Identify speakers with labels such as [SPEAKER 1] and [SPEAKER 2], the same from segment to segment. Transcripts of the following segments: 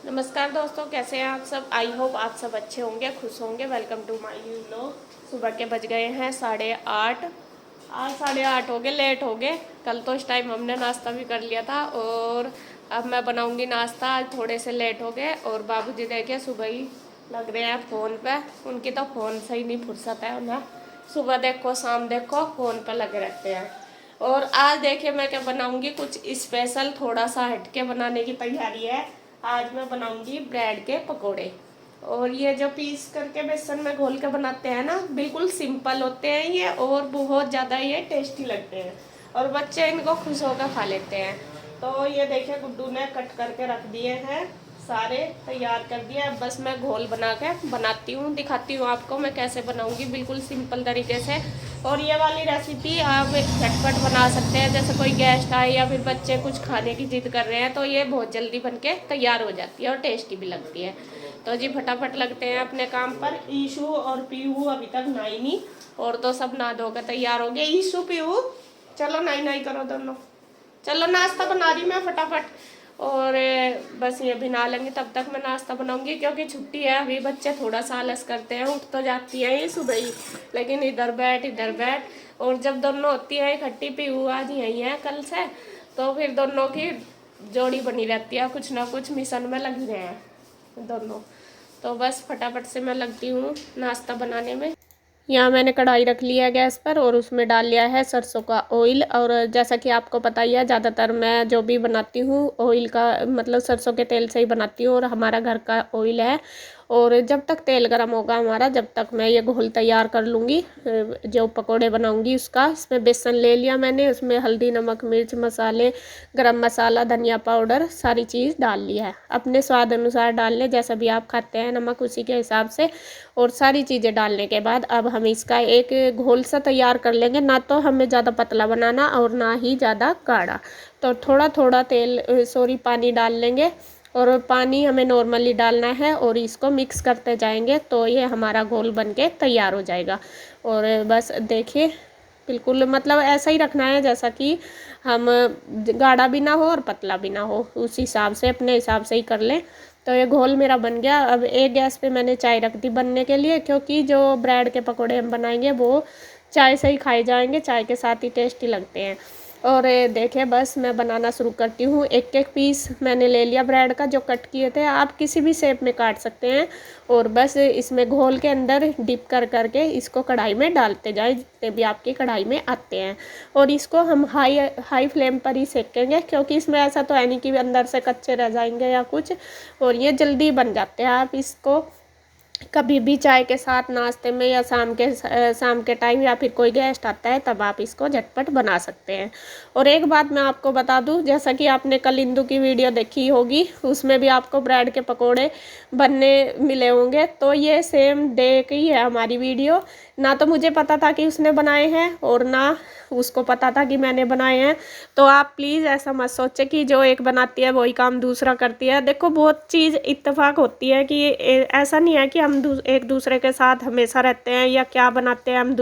[SPEAKER 1] नमस्कार दोस्तों, कैसे हैं आप सब। आई होप आप सब अच्छे होंगे, खुश होंगे। Welcome to my new vlog. सुबह के बज गए हैं 8:30। आज 8:30 हो गए, लेट हो गए। कल तो इस टाइम हमने नाश्ता भी कर लिया था और अब मैं बनाऊंगी नाश्ता। आज थोड़े से लेट हो गए और बाबूजी देखे सुबह ही लग रहे हैं फ़ोन पे। उनकी तो फ़ोन से ही नहीं फुर्सत है उन्हें। सुबह देखो शाम देखो फ़ोन पे लगे रहते हैं। और आज देखिए मैं क्या बनाऊंगी, कुछ स्पेशल थोड़ा सा हटके बनाने की तैयारी है। आज मैं बनाऊंगी ब्रेड के पकोड़े। और ये जो पीस करके बेसन में घोल के बनाते हैं ना, बिल्कुल सिंपल होते हैं ये और बहुत ज़्यादा ये टेस्टी लगते हैं और बच्चे इनको खुश होकर खा लेते हैं। तो ये देखिए गुड्डू ने कट करके रख दिए हैं, सारे तैयार कर दिया। अब बस मैं घोल बना के बनाती हूँ, दिखाती हूँ आपको मैं कैसे बनाऊँगी, बिल्कुल सिंपल तरीके से। और ये वाली रेसिपी आप झटपट बना सकते हैं, जैसे कोई गेस्ट आए या फिर बच्चे कुछ खाने की जिद कर रहे हैं तो ये बहुत जल्दी बनके तैयार हो जाती है और टेस्टी भी लगती है। तो जी फटाफट लगते हैं अपने काम पर। ईशू और पीहू अभी तक नहाई नहीं, और तो सब नहा धोकर तैयार हो गए। ईशू पीहू चलो नहाई नहाई करो दोनों, चलो नाश्ता बना रही मैं फटाफट। और बस ये भी नहा लेंगे, तब तक मैं नाश्ता बनाऊंगी क्योंकि छुट्टी है। अभी बच्चे थोड़ा सा आलस करते हैं, उठ तो जाती है ये सुबह ही, लेकिन इधर बैठ इधर बैठ। और जब दोनों होती है इकट्ठी, पीहू आज यही है कल से, तो फिर दोनों की जोड़ी बनी रहती है, कुछ ना कुछ मिशन में लगी रहे हैं दोनों। तो बस फटाफट से मैं लगती हूँ नाश्ता बनाने में। यहाँ मैंने कढ़ाई रख लिया है गैस पर और उसमें डाल लिया है सरसों का ऑयल। और जैसा कि आपको पता ही है, ज़्यादातर मैं जो भी बनाती हूँ ऑयल का मतलब सरसों के तेल से ही बनाती हूँ और हमारा घर का ऑयल है। और जब तक तेल गर्म होगा हमारा, जब तक मैं ये घोल तैयार कर लूँगी जो पकोड़े बनाऊँगी उसका। इसमें बेसन ले लिया मैंने, उसमें हल्दी नमक मिर्च मसाले गरम मसाला धनिया पाउडर सारी चीज़ डाल लिया है। अपने स्वाद अनुसार डाल लें, जैसा भी आप खाते हैं नमक उसी के हिसाब से। और सारी चीज़ें डालने के बाद अब हम इसका एक घोल सा तैयार कर लेंगे। ना तो हमें ज़्यादा पतला बनाना और ना ही ज़्यादा गाढ़ा। तो थोड़ा थोड़ा पानी डाल लेंगे और पानी हमें नॉर्मली डालना है और इसको मिक्स करते जाएंगे तो ये हमारा घोल बनके तैयार हो जाएगा। और बस देखिए बिल्कुल मतलब ऐसा ही रखना है, जैसा कि हम गाढ़ा भी ना हो और पतला भी ना हो, उस हिसाब से अपने हिसाब से ही कर लें। तो ये घोल मेरा बन गया। अब एक गैस पे मैंने चाय रख दी बनने के लिए, क्योंकि जो ब्रेड के पकोड़े हम बनाएंगे वो चाय से ही खाए जाएंगे, चाय के साथ ही टेस्टी लगते हैं। और देखिए बस मैं बनाना शुरू करती हूँ। एक एक पीस मैंने ले लिया ब्रेड का जो कट किए थे, आप किसी भी शेप में काट सकते हैं। और बस इसमें घोल के अंदर डिप कर करके इसको कढ़ाई में डालते जाए, जितने भी आपकी कढ़ाई में आते हैं। और इसको हम हाई फ्लेम पर ही सेकेंगे, क्योंकि इसमें ऐसा तो है नहीं कि अंदर से कच्चे रह जाएंगे या कुछ, और ये जल्दी बन जाते हैं। आप इसको कभी भी चाय के साथ नाश्ते में या शाम के टाइम या फिर कोई गेस्ट आता है तब आप इसको झटपट बना सकते हैं। और एक बात मैं आपको बता दूं, जैसा कि आपने कल इंदू की वीडियो देखी होगी, उसमें भी आपको ब्रेड के पकोड़े बनने मिले होंगे। तो ये सेम डे की है हमारी वीडियो। ना तो मुझे पता था कि उसने बनाए हैं और ना उसको पता था कि मैंने बनाए हैं। तो आप प्लीज़ ऐसा मत सोचें कि जो एक बनाती है वही काम दूसरा करती है। देखो बहुत चीज़ इत्तेफाक होती है कि ऐसा नहीं है कि हम एक दूसरे के साथ हमेशा रहते हैं या क्या बनाते हैं हम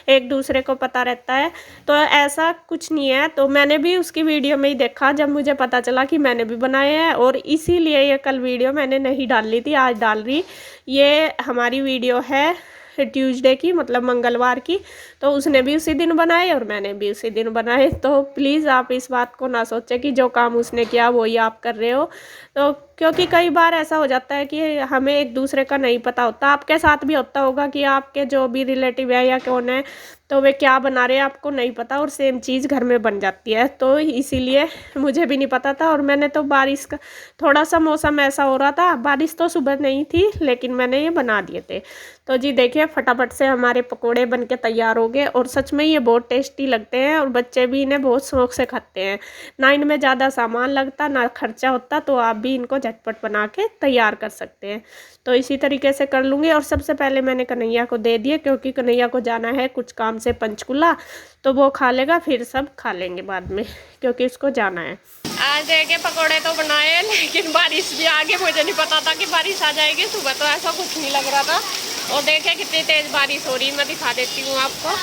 [SPEAKER 1] एक दूसरे को पता रहता है, तो ऐसा कुछ नहीं है। तो मैंने भी उसकी वीडियो में ही देखा जब मुझे पता चला कि मैंने भी बनाए हैं, और इसीलिए ये कल वीडियो मैंने नहीं डाल ली थी, आज डाल रही। ये हमारी वीडियो है ट्यूसडे की, मतलब मंगलवार की। तो उसने भी उसी दिन बनाए और मैंने भी उसी दिन बनाए। तो प्लीज़ आप इस बात को ना सोचें कि जो काम उसने किया वही आप कर रहे हो। तो क्योंकि कई बार ऐसा हो जाता है कि हमें एक दूसरे का नहीं पता होता। आपके साथ भी होता होगा कि आपके जो भी रिलेटिव है या कौन है, तो वे क्या बना रहे हैं आपको नहीं पता, और सेम चीज़ घर में बन जाती है। तो इसीलिए मुझे भी नहीं पता था। और मैंने तो बारिश का थोड़ा सा मौसम ऐसा हो रहा था, बारिश तो सुबह नहीं थी, लेकिन मैंने ये बना दिए थे। तो जी देखिए फटाफट से हमारे पकोड़े बन के तैयार हो गए, और सच में ये बहुत टेस्टी लगते हैं और बच्चे भी इन्हें बहुत शौक से खाते हैं। ना इनमें ज़्यादा सामान लगता ना खर्चा होता, तो आप भी इनको झटपट बना के तैयार कर सकते हैं। तो इसी तरीके से कर लूँगी। और सबसे पहले मैंने कन्हैया को दे दिए, क्योंकि कन्हैया को जाना है कुछ काम से पंचकुला, तो वो खा लेगा, फिर सब खा लेंगे बाद में, क्योंकि उसको जाना है। आज देखे पकोड़े तो बनाए, लेकिन बारिश भी आ गई। मुझे नहीं पता था कि बारिश आ जाएगी, सुबह तो ऐसा कुछ नहीं लग रहा था। और देखे कितनी तेज़ बारिश हो रही, मैं दिखा देती हूँ आपको।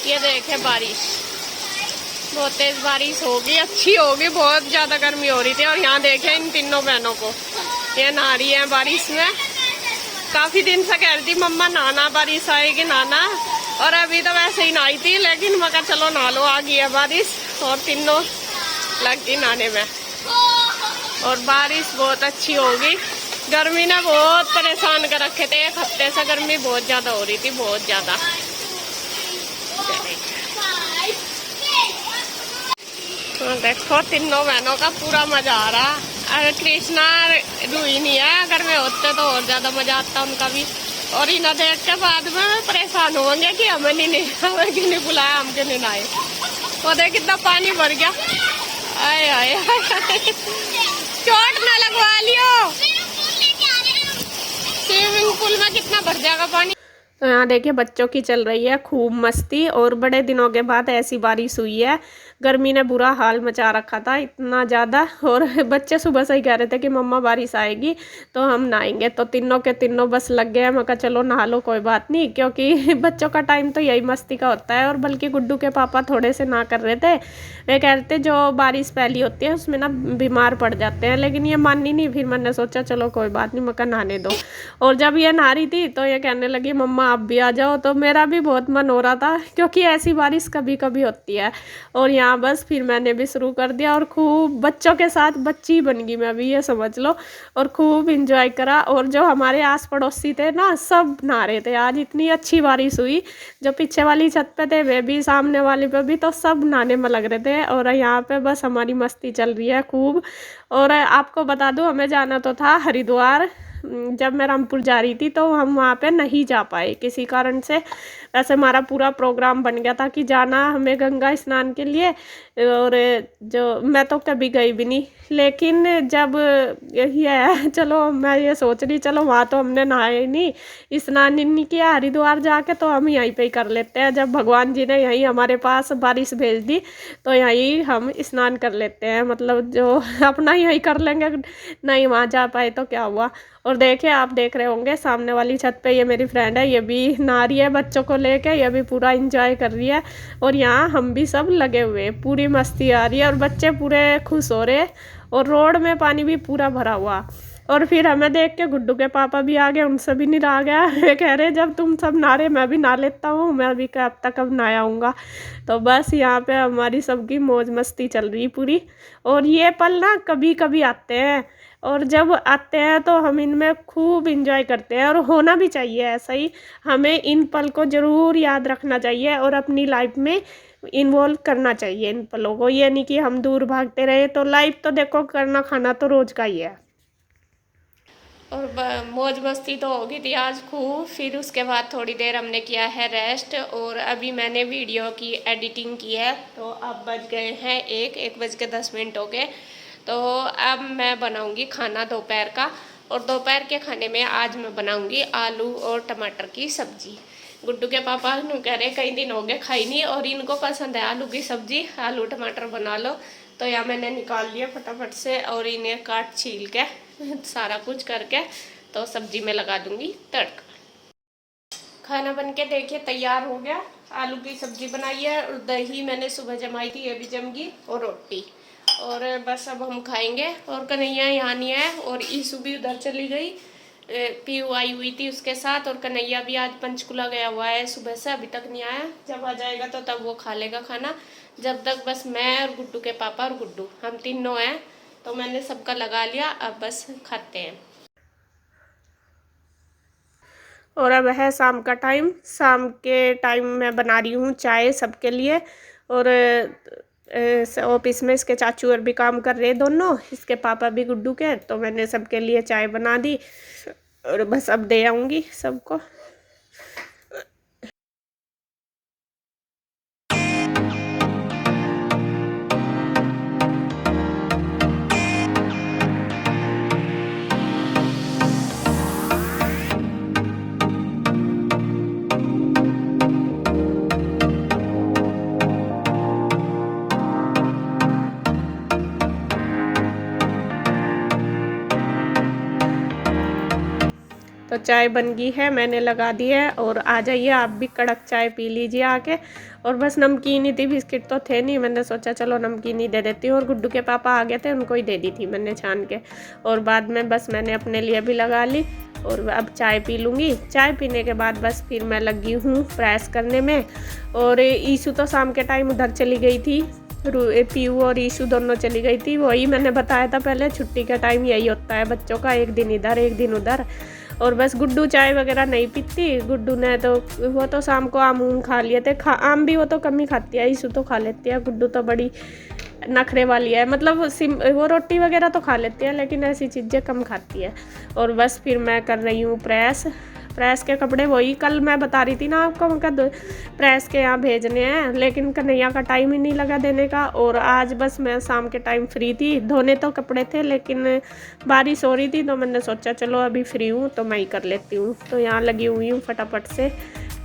[SPEAKER 1] ये देखे बारिश, बहुत तेज़ बारिश होगी, अच्छी होगी। बहुत ज़्यादा गर्मी हो रही थी। और यहाँ देखे इन तीनों बहनों को, ये नहा रही है बारिश में। काफी दिन से कह रही थी मम्मा नहाना, बारिश आएगी नहाना, और अभी तो वैसे ही नहाई थी, लेकिन मगर चलो नहा लो, आ गई है बारिश और तीनों लग गई नहाने में। और बारिश बहुत अच्छी होगी। गर्मी ने बहुत परेशान कर रखे थे, एक हफ्ते से गर्मी बहुत ज्यादा हो रही थी, बहुत ज्यादा। तो देखो तीनों बहनों का पूरा मजा आ रहा। अगर कृष्णा रूही नहीं है, अगर मैं होते तो और ज्यादा मजा आता उनका भी। और इन्हें देख के बाद में परेशान होंगे कि हमें नहीं बुलाया, हम क्यों नहीं आए। वो देख कितना पानी भर गया। आए आए चोट ना लगवा लियो, स्विमिंग पूल में कितना भर जाएगा पानी। तो यहाँ देखिए बच्चों की चल रही है खूब मस्ती, और बड़े दिनों के बाद ऐसी बारिश हुई है। गर्मी ने बुरा हाल मचा रखा था इतना ज़्यादा, और बच्चे सुबह से ही कह रहे थे कि मम्मा बारिश आएगी तो हम नहाएंगे। तो तीनों के तीनों बस लग गए हैं। मैं कहा चलो नहा लो, कोई बात नहीं, क्योंकि बच्चों का टाइम तो यही मस्ती का होता है। और बल्कि गुड्डू के पापा थोड़े से ना कर रहे थे, वे कह रहे थे जो बारिश पहली होती है उसमें ना बीमार पड़ जाते हैं, लेकिन ये मानी नहीं। फिर मैंने सोचा चलो कोई बात नहीं, मैं कहा नहाने दो। और जब ये नहा रही थी तो ये कहने लगी मम्मा आप भी आ जाओ। तो मेरा भी बहुत मन हो रहा था, क्योंकि ऐसी बारिश कभी कभी होती है। और यहाँ बस फिर मैंने भी शुरू कर दिया, और खूब बच्चों के साथ बच्ची बन गई मैं भी, ये समझ लो। और खूब इंजॉय करा। और जो हमारे आस पड़ोसी थे ना, सब नहा रहे थे आज, इतनी अच्छी बारिश हुई। जो पीछे वाली छत पे थे वे भी, सामने वाली पे भी, तो सब नहाने में लग रहे थे। और यहाँ पे बस हमारी मस्ती चल रही है खूब। और आपको बता दूं, हमें जाना तो था हरिद्वार। जब मैं रामपुर जा रही थी तो हम वहाँ पे नहीं जा पाए किसी कारण से। वैसे हमारा पूरा प्रोग्राम बन गया था कि जाना हमें गंगा स्नान के लिए, और जो मैं तो कभी गई भी नहीं। लेकिन जब यही है, चलो मैं ये सोच रही चलो वहाँ तो हमने नहाया ही नहीं, स्नान ही नहीं किया, हरिद्वार जाके तो हम यहीं पे ही कर लेते हैं। जब भगवान जी ने यहीं हमारे पास बारिश भेज दी तो यहीं हम स्नान कर लेते हैं, मतलब जो अपना यहीं कर लेंगे। नहीं वहाँ जा पाए तो क्या हुआ। और देखिए आप देख रहे होंगे सामने वाली छत पे ये मेरी फ्रेंड है, ये भी नहा रही है बच्चों को लेके, ये भी पूरा एंजॉय कर रही है। और यहाँ हम भी सब लगे हुए हैं, पूरी मस्ती आ रही है और बच्चे पूरे खुश हो रहे हैं। और रोड में पानी भी पूरा भरा हुआ। और फिर हमें देख के गुड्डू के पापा भी आ गए, उनसे भी नहीं रहा गया। वे कह रहे जब तुम सब नहा रहे मैं भी नहा लेता हूँ, मैं भी कब तक अब नहाया आऊँगा। तो बस यहाँ पे हमारी सबकी मौज मस्ती चल रही पूरी। और ये पल ना कभी कभी आते हैं, और जब आते हैं तो हम इनमें खूब इंजॉय करते हैं, और होना भी चाहिए ऐसा ही। हमें इन पल को ज़रूर याद रखना चाहिए और अपनी लाइफ में इन्वॉल्व करना चाहिए इन पलों को। ये नहीं कि हम दूर भागते रहे। तो लाइफ तो देखो करना खाना तो रोज़ का ही है। और मौज मस्ती तो होगी थी आज खूब। फिर उसके बाद थोड़ी देर हमने किया है रेस्ट, और अभी मैंने वीडियो की एडिटिंग की है। तो अब बज गए हैं 1:10 हो गए। तो अब मैं बनाऊंगी खाना दोपहर का, और दोपहर के खाने में आज मैं बनाऊंगी आलू और टमाटर की सब्जी। गुड्डू के पापा नु कह रहे कई दिन हो गए खाई नहीं, और इनको पसंद है आलू की सब्जी, आलू टमाटर बना लो। तो यहाँ मैंने निकाल लिया फटाफट से, और इन्हें काट छील के सारा कुछ करके तो सब्जी में लगा दूंगी तड़का। खाना बन के देखिए तैयार हो गया। आलू की सब्जी बनाई है, और दही मैंने सुबह जमाई थी, ये भी जम गई, और रोटी। और बस अब हम खाएंगे। और कन्हैया यहाँ नहीं है, और ईसु भी उधर चली गई, पीयू आई हुई थी उसके साथ। और कन्हैया भी आज पंचकुला गया हुआ है सुबह से, अभी तक नहीं आया। जब आ जाएगा तो तब वो खा लेगा खाना। जब तक बस मैं और गुड्डू के पापा और गुड्डू हम तीनों हैं। तो मैंने सबका लगा लिया, अब बस खाते हैं। और अब है शाम का टाइम। शाम के टाइम मैं बना रही हूँ चाय सबके लिए। और ऑफिस में इसके चाचू और भी काम कर रहे हैं दोनों, इसके पापा भी गुड्डू के। तो मैंने सबके लिए चाय बना दी, और बस अब दे आऊँगी सबको। तो चाय बन गई है, मैंने लगा दी है। और आ जाइए आप भी कड़क चाय पी लीजिए आके। और बस नमकीन ही थी, बिस्किट तो थे नहीं, मैंने सोचा चलो नमकीन ही दे देती हूँ। और गुड्डू के पापा आ गए थे, उनको ही दे दी थी मैंने छान के। और बाद में बस मैंने अपने लिए भी लगा ली। और अब चाय पी लूँगी। चाय पीने के बाद बस फिर मैं लगी हूँ प्रेस करने में। और ईशू तो शाम के टाइम उधर चली गई थी, पीयू और ईशू दोनों चली गई थी। वही मैंने बताया था पहले, छुट्टी का टाइम यही होता है बच्चों का, एक दिन इधर एक दिन उधर। और बस गुड्डू चाय वगैरह नहीं पीती। गुड्डू ने तो वो तो शाम को आम उम खा लिए थे। आम भी वो तो कम ही खाती है, ईशू तो खा लेती है। गुड्डू तो बड़ी नखरे वाली है, मतलब वो रोटी वगैरह तो खा लेती है लेकिन ऐसी चीज़ें कम खाती है। और बस फिर मैं कर रही हूँ प्रेस के कपड़े। वही कल मैं बता रही थी ना आपको, उनका प्रेस के यहाँ भेजने हैं, लेकिन कन्हैया का टाइम ही नहीं लगा देने का। और आज बस मैं शाम के टाइम फ्री थी, धोने तो कपड़े थे लेकिन बारिश हो रही थी, तो मैंने सोचा चलो अभी फ्री हूँ तो मैं ही कर लेती हूँ। तो यहाँ लगी हुई हूँ फटाफट से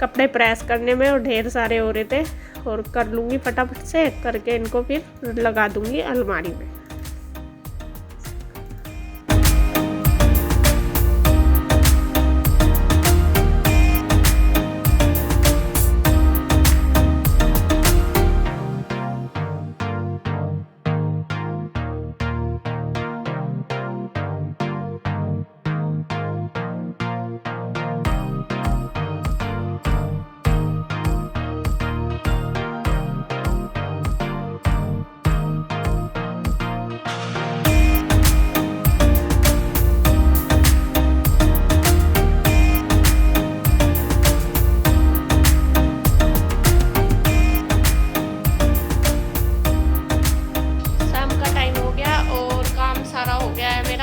[SPEAKER 1] कपड़े प्रेस करने में, और ढेर सारे हो रहे थे। और कर लूँगी फटाफट से करके, इनको फिर लगा दूँगी अलमारी में।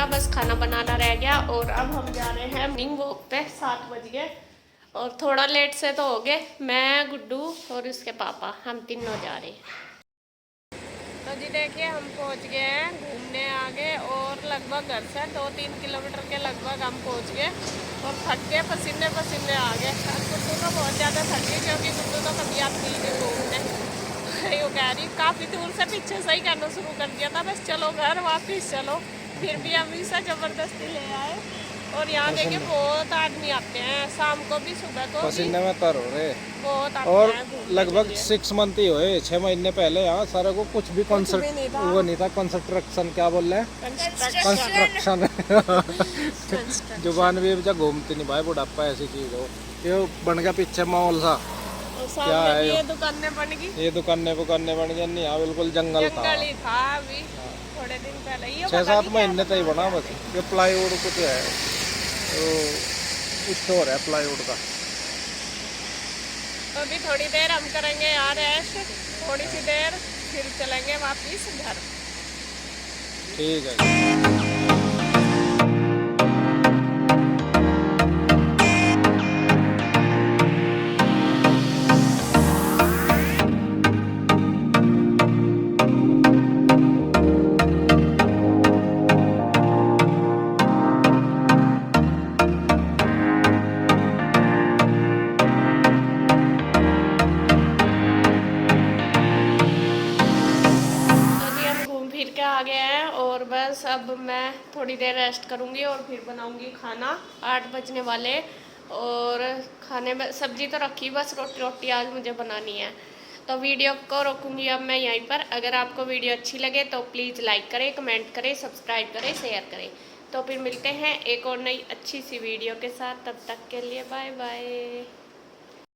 [SPEAKER 1] बस खाना बनाना रह गया। और अब हम जा रहे हैं मॉर्निंग वॉक पे, 7 बज गए। और थोड़ा लेट से तो हो गए, मैं गुड्डू और उसके पापा, हम तीनों जा रहे हैं। तो जी देखिए हम पहुंच गए हैं, घूमने आ गए। और लगभग घर से 2-3 किलोमीटर के लगभग हम पहुंच गए। और थक गए, पसीने पसीने आ गए। गुड्डू तो बहुत ज़्यादा थक गई, क्योंकि गुड्डू तो कभी आती नहीं घूमने। वो कह रही काफ़ी दूर से पीछे से ही कहना शुरू कर दिया था, बस चलो घर वापिस चलो। फिर भी हम इसे ज़बरदस्ती ले आए। और यहाँ देखिए बहुत आदमी आते हैं, शाम को भी सुबह को
[SPEAKER 2] पसीने में तर हो रहे
[SPEAKER 1] बहुत आते
[SPEAKER 2] और
[SPEAKER 1] हैं।
[SPEAKER 2] लगभग 6 मंथ ही हुए, 6 महीने पहले यहाँ सारे को कुछ भी कॉन्सर्ट वो नहीं था। कंस्ट्रक्शन क्या बोल रहे हैं, कंस्ट्रक्शन जुबान भी जब घूमती नहीं भाई, बुढ़ापा ऐसी चीज हो। ये बन गया पीछे मॉल सा, क्या है
[SPEAKER 1] ये दुकानें बन गई,
[SPEAKER 2] ये दुकानें बन गई। नहीं यहाँ बिल्कुल जंगल था
[SPEAKER 1] अभी थोड़े दिन पहले,
[SPEAKER 2] 6-7 महीने तक ही बना बस। ये प्लाईवुड कुछ है, तो स्टोर है प्लाईवुड का।
[SPEAKER 1] तो अभी थोड़ी देर हम करेंगे यार रेस्ट, थोड़ी सी देर फिर चलेंगे वापिस घर।
[SPEAKER 2] ठीक है।
[SPEAKER 1] आ गया है। और बस अब मैं थोड़ी देर रेस्ट करूंगी और फिर बनाऊंगी खाना, 8 बजने वाले। और खाने में सब्जी तो रखी, बस रोटी आज मुझे बनानी है। तो वीडियो को रोकूंगी अब मैं यहीं पर। अगर आपको वीडियो अच्छी लगे तो प्लीज़ लाइक करें, कमेंट करें, सब्सक्राइब करें, शेयर करें। तो फिर मिलते हैं एक और नई अच्छी सी वीडियो के साथ, तब तक के लिए बाय बाय।